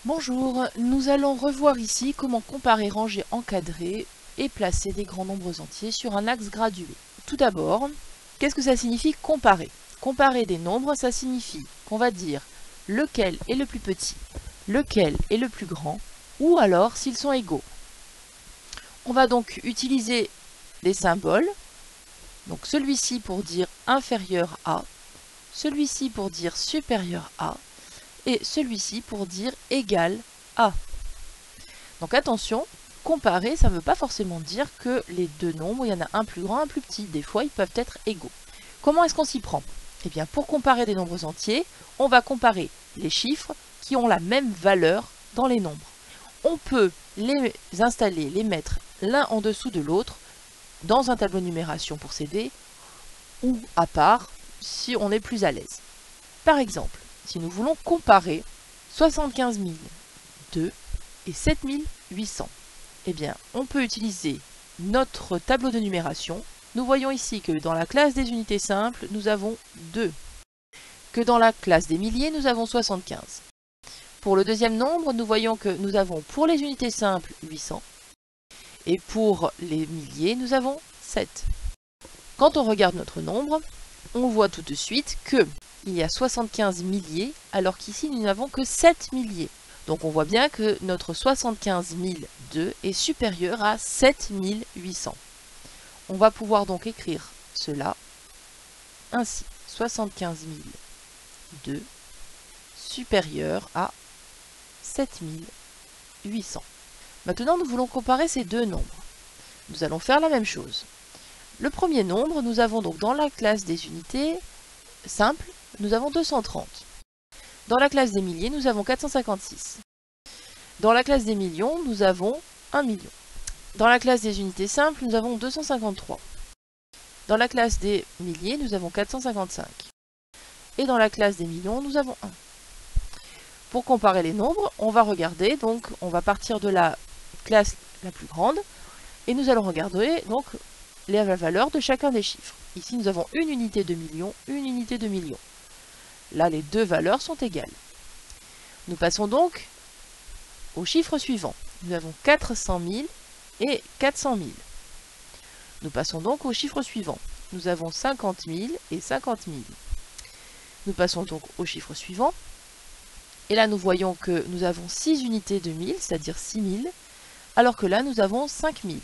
Bonjour, nous allons revoir ici comment comparer, ranger, encadrer et placer des grands nombres entiers sur un axe gradué. Tout d'abord, qu'est-ce que ça signifie comparer? Comparer des nombres, ça signifie qu'on va dire lequel est le plus petit, lequel est le plus grand, ou alors s'ils sont égaux. On va donc utiliser les symboles, donc celui-ci pour dire inférieur à, celui-ci pour dire supérieur à, et celui-ci pour dire égal à. Donc attention, comparer, ça ne veut pas forcément dire que les deux nombres, il y en a un plus grand, un plus petit. Des fois, ils peuvent être égaux. Comment est-ce qu'on s'y prend? Eh bien, pour comparer des nombres entiers, on va comparer les chiffres qui ont la même valeur dans les nombres. On peut les installer, les mettre l'un en dessous de l'autre dans un tableau de numération pour s'aider ou à part si on est plus à l'aise. Par exemple, si nous voulons comparer 75 002 et 7800, eh bien, on peut utiliser notre tableau de numération. Nous voyons ici que dans la classe des unités simples, nous avons 2, que dans la classe des milliers, nous avons 75. Pour le deuxième nombre, nous voyons que nous avons pour les unités simples 800, et pour les milliers, nous avons 7. Quand on regarde notre nombre, on voit tout de suite que il y a 75 milliers, alors qu'ici nous n'avons que 7 milliers. Donc on voit bien que notre 75 002 est supérieur à 7 800. On va pouvoir donc écrire cela ainsi. 75 002 supérieur à 7 800. Maintenant nous voulons comparer ces deux nombres. Nous allons faire la même chose. Le premier nombre, nous avons donc dans la classe des unités simples, nous avons 230. Dans la classe des milliers, nous avons 456. Dans la classe des millions, nous avons 1 million. Dans la classe des unités simples, nous avons 253. Dans la classe des milliers, nous avons 455. Et dans la classe des millions, nous avons 1. Pour comparer les nombres, on va regarder, donc on va partir de la classe la plus grande, et nous allons regarder donc les valeurs de chacun des chiffres. Ici, nous avons une unité de million, une unité de million. Là, les deux valeurs sont égales. Nous passons donc au chiffre suivant. Nous avons 400 000 et 400 000. Nous passons donc au chiffre suivant. Nous avons 50 000 et 50 000. Nous passons donc au chiffre suivant. Et là, nous voyons que nous avons 6 unités de 1000, c'est-à-dire 6 000, alors que là, nous avons 5 000.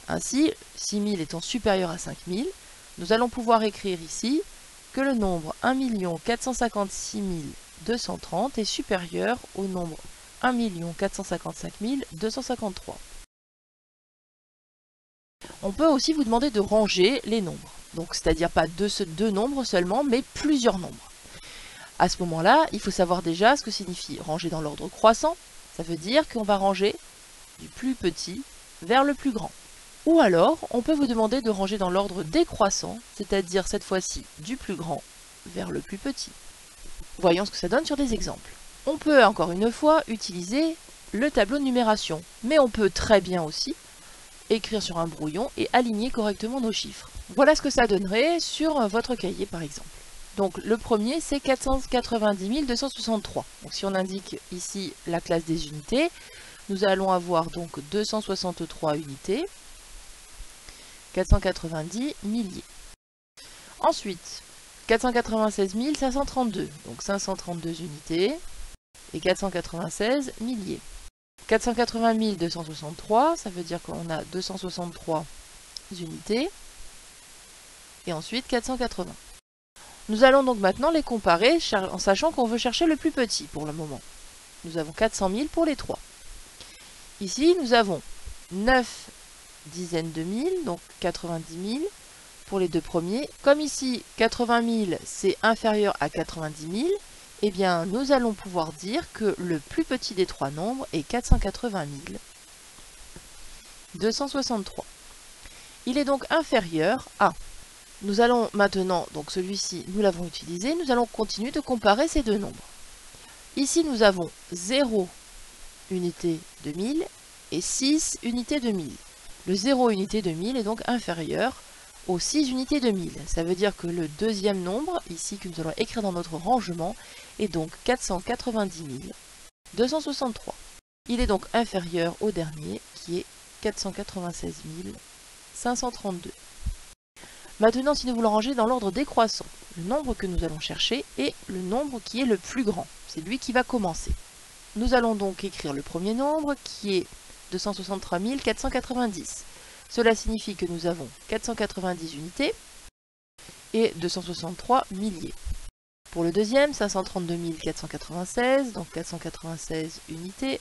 Ainsi, 6 000 étant supérieur à 5 000, nous allons pouvoir écrire ici que le nombre 1 456 230 est supérieur au nombre 1 455 253. On peut aussi vous demander de ranger les nombres, donc c'est-à-dire pas deux nombres seulement, mais plusieurs nombres. À ce moment-là, il faut savoir déjà ce que signifie ranger dans l'ordre croissant. Ça veut dire qu'on va ranger du plus petit vers le plus grand. Ou alors, on peut vous demander de ranger dans l'ordre décroissant, c'est-à-dire cette fois-ci du plus grand vers le plus petit. Voyons ce que ça donne sur des exemples. On peut encore une fois utiliser le tableau de numération, mais on peut très bien aussi écrire sur un brouillon et aligner correctement nos chiffres. Voilà ce que ça donnerait sur votre cahier par exemple. Donc le premier c'est 490 263. Donc si on indique ici la classe des unités, nous allons avoir donc 263 unités, 490 milliers. Ensuite, 496 532, donc 532 unités, et 496 milliers. 480 263, ça veut dire qu'on a 263 unités, et ensuite 480. Nous allons donc maintenant les comparer en sachant qu'on veut chercher le plus petit pour le moment. Nous avons 400 000 pour les 3. Ici, nous avons 9 dizaines de mille, donc 90 000 pour les deux premiers. Comme ici, 80 000 c'est inférieur à 90 000, eh bien nous allons pouvoir dire que le plus petit des trois nombres est 480 263. Il est donc inférieur à. Nous allons maintenant, donc celui-ci, nous l'avons utilisé, nous allons continuer de comparer ces deux nombres. Ici, nous avons 0 unité de 1000 et 6 unités de 1000. Le 0 unité de 1000 est donc inférieur aux 6 unités de 1000. Ça veut dire que le deuxième nombre, ici, que nous allons écrire dans notre rangement, est donc 490 263. Il est donc inférieur au dernier qui est 496 532. Maintenant, si nous voulons ranger dans l'ordre décroissant, le nombre que nous allons chercher est le nombre qui est le plus grand. C'est lui qui va commencer. Nous allons donc écrire le premier nombre qui est 263 490. Cela signifie que nous avons 490 unités et 263 milliers. Pour le deuxième, 532 496, donc 496 unités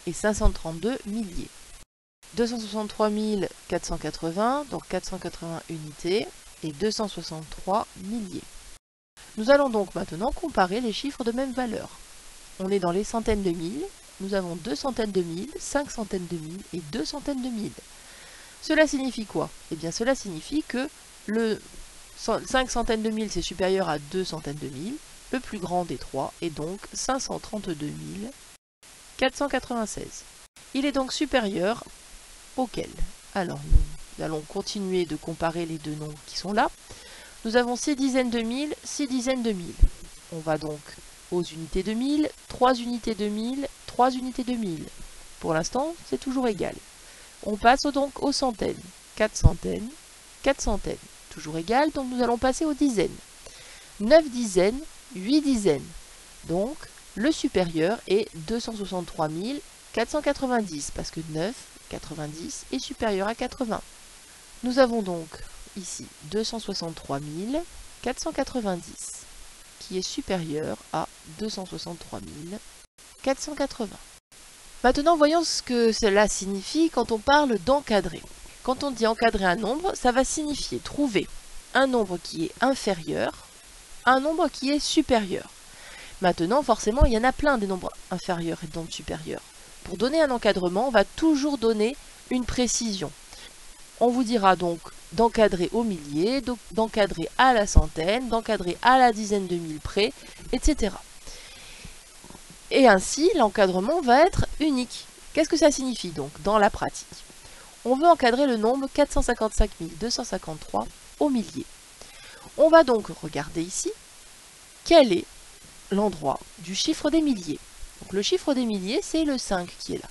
et 532 milliers. 263 480, donc 480 unités et 263 milliers. Nous allons donc maintenant comparer les chiffres de même valeur. On est dans les centaines de mille, nous avons 2 centaines de mille, 5 centaines de mille et 2 centaines de mille. Cela signifie quoi? Eh bien cela signifie que le 5 centaines de mille c'est supérieur à 2 centaines de mille, le plus grand des trois est donc 532 496. Il est donc supérieur auquel? Alors nous allons continuer de comparer les deux nombres qui sont là. Nous avons 6 dizaines de mille, 6 dizaines de mille. On va donc aux unités de mille, 3 unités de mille, 3 unités de mille. Pour l'instant, c'est toujours égal. On passe donc aux centaines, 4 centaines, 4 centaines. Toujours égal, donc nous allons passer aux dizaines. 9 dizaines, 8 dizaines. Donc, le supérieur est 263 490, parce que 9, 90 est supérieur à 80. Nous avons donc ici 263 490, qui est supérieur à 263 480. Maintenant, voyons ce que cela signifie quand on parle d'encadrer. Quand on dit encadrer un nombre, ça va signifier trouver un nombre qui est inférieur à un nombre qui est supérieur. Maintenant, forcément, il y en a plein des nombres inférieurs et des nombres supérieurs. Pour donner un encadrement, on va toujours donner une précision. On vous dira donc d'encadrer au millier, d'encadrer à la centaine, d'encadrer à la dizaine de mille près, etc. Et ainsi, l'encadrement va être unique. Qu'est-ce que ça signifie donc dans la pratique? On veut encadrer le nombre 455 253 au millier. On va donc regarder ici quel est l'endroit du chiffre des milliers. Donc le chiffre des milliers, c'est le 5 qui est là.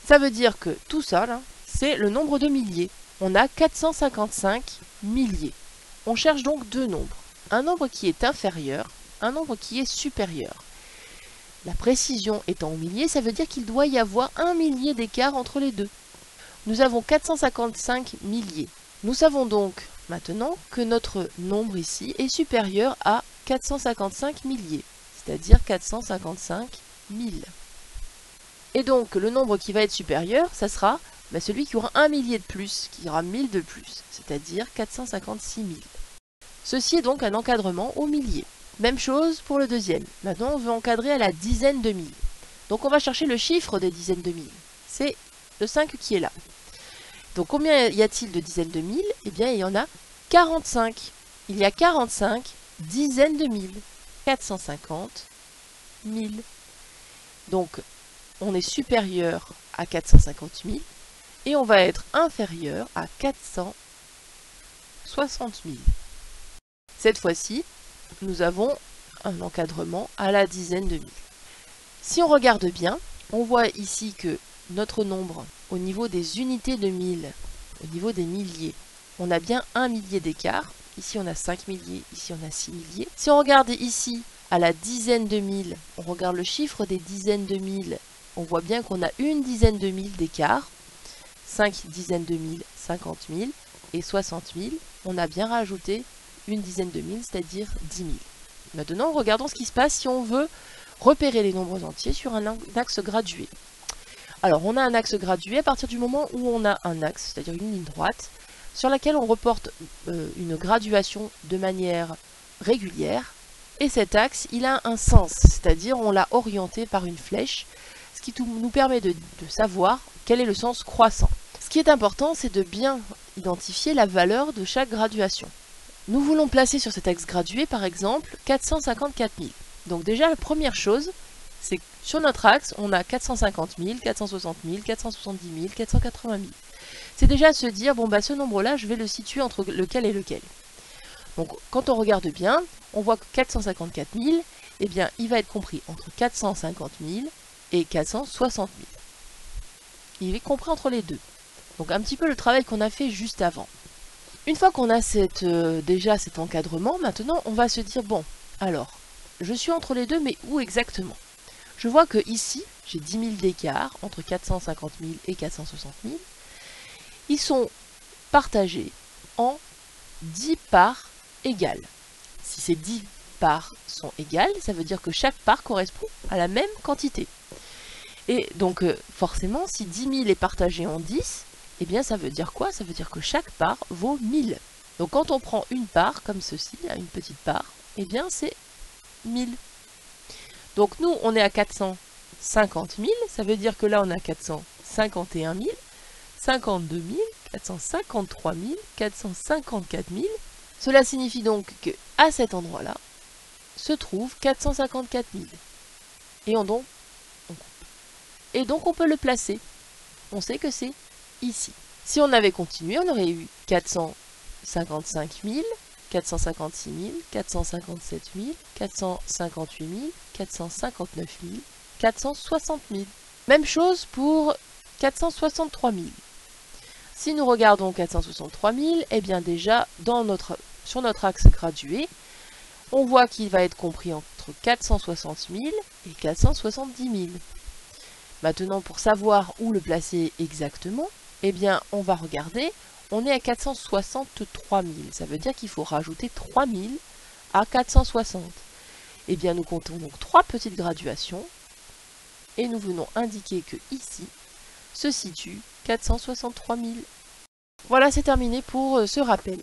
Ça veut dire que tout ça, là, c'est le nombre de milliers. On a 455 milliers. On cherche donc deux nombres. Un nombre qui est inférieur, un nombre qui est supérieur. La précision étant au millier, ça veut dire qu'il doit y avoir un millier d'écart entre les deux. Nous avons 455 milliers. Nous savons donc maintenant que notre nombre ici est supérieur à 455 milliers, c'est-à-dire 455 000. Et donc le nombre qui va être supérieur, ça sera celui qui aura un millier de plus, qui aura 1000 de plus, c'est-à-dire 456 000. Ceci est donc un encadrement au millier. Même chose pour le deuxième. Maintenant, on veut encadrer à la dizaine de mille. Donc on va chercher le chiffre des dizaines de mille. C'est le 5 qui est là. Donc combien y a-t-il de dizaines de mille? Eh bien, il y en a 45. Il y a 45 dizaines de mille. 450 000. Donc, on est supérieur à 450 000 et on va être inférieur à 460 000. Cette fois-ci, nous avons un encadrement à la dizaine de mille. Si on regarde bien, on voit ici que notre nombre, au niveau des unités de mille, au niveau des milliers, on a bien un millier d'écart. Ici, on a 5 milliers, ici, on a 6 milliers. Si on regarde ici, à la dizaine de mille, on regarde le chiffre des dizaines de mille, on voit bien qu'on a une dizaine de mille d'écart. 5 dizaines de mille, 50 000 et 60 000, on a bien rajouté une dizaine de mille, c'est-à-dire 10 000. Maintenant, regardons ce qui se passe si on veut repérer les nombres entiers sur un axe gradué. Alors, on a un axe gradué à partir du moment où on a un axe, c'est-à-dire une ligne droite, sur laquelle on reporte une graduation de manière régulière. Et cet axe, il a un sens, c'est-à-dire on l'a orienté par une flèche, ce qui nous permet de savoir quel est le sens croissant. Ce qui est important, c'est de bien identifier la valeur de chaque graduation. Nous voulons placer sur cet axe gradué, par exemple, 454 000. Donc déjà, la première chose, c'est que sur notre axe, on a 450 000, 460 000, 470 000, 480 000. C'est déjà se dire, bon bah ce nombre-là, je vais le situer entre lequel et lequel. Donc quand on regarde bien, on voit que 454 000, eh bien, il va être compris entre 450 000 et 460 000. Il est compris entre les deux. Donc un petit peu le travail qu'on a fait juste avant. Une fois qu'on a déjà cet encadrement, maintenant on va se dire, bon, alors, je suis entre les deux, mais où exactement? Je vois que ici, j'ai 10 000 d'écart entre 450 000 et 460 000. Ils sont partagés en 10 parts égales. Si ces 10 parts sont égales, ça veut dire que chaque part correspond à la même quantité. Et donc, forcément, si 10 000 est partagé en 10, eh bien ça veut dire quoi? Ça veut dire que chaque part vaut 1000. Donc quand on prend une part, comme ceci, une petite part, eh bien c'est 1000. Donc nous, on est à 450 000, ça veut dire que là on a 451 000, 52 000, 453 000, 454 000. Cela signifie donc qu'à cet endroit-là se trouve 454 000. Et donc on peut le placer. On sait que c'est ici. Si on avait continué, on aurait eu 455 000, 456 000, 457 000, 458 000, 459 000, 460 000. Même chose pour 463 000. Si nous regardons 463 000, eh bien déjà, sur notre axe gradué, on voit qu'il va être compris entre 460 000 et 470 000. Maintenant, pour savoir où le placer exactement, eh bien, on va regarder, on est à 463 000. Ça veut dire qu'il faut rajouter 3 000 à 460. Eh bien, nous comptons donc 3 petites graduations et nous venons indiquer que ici se situe 463 000. Voilà, c'est terminé pour ce rappel.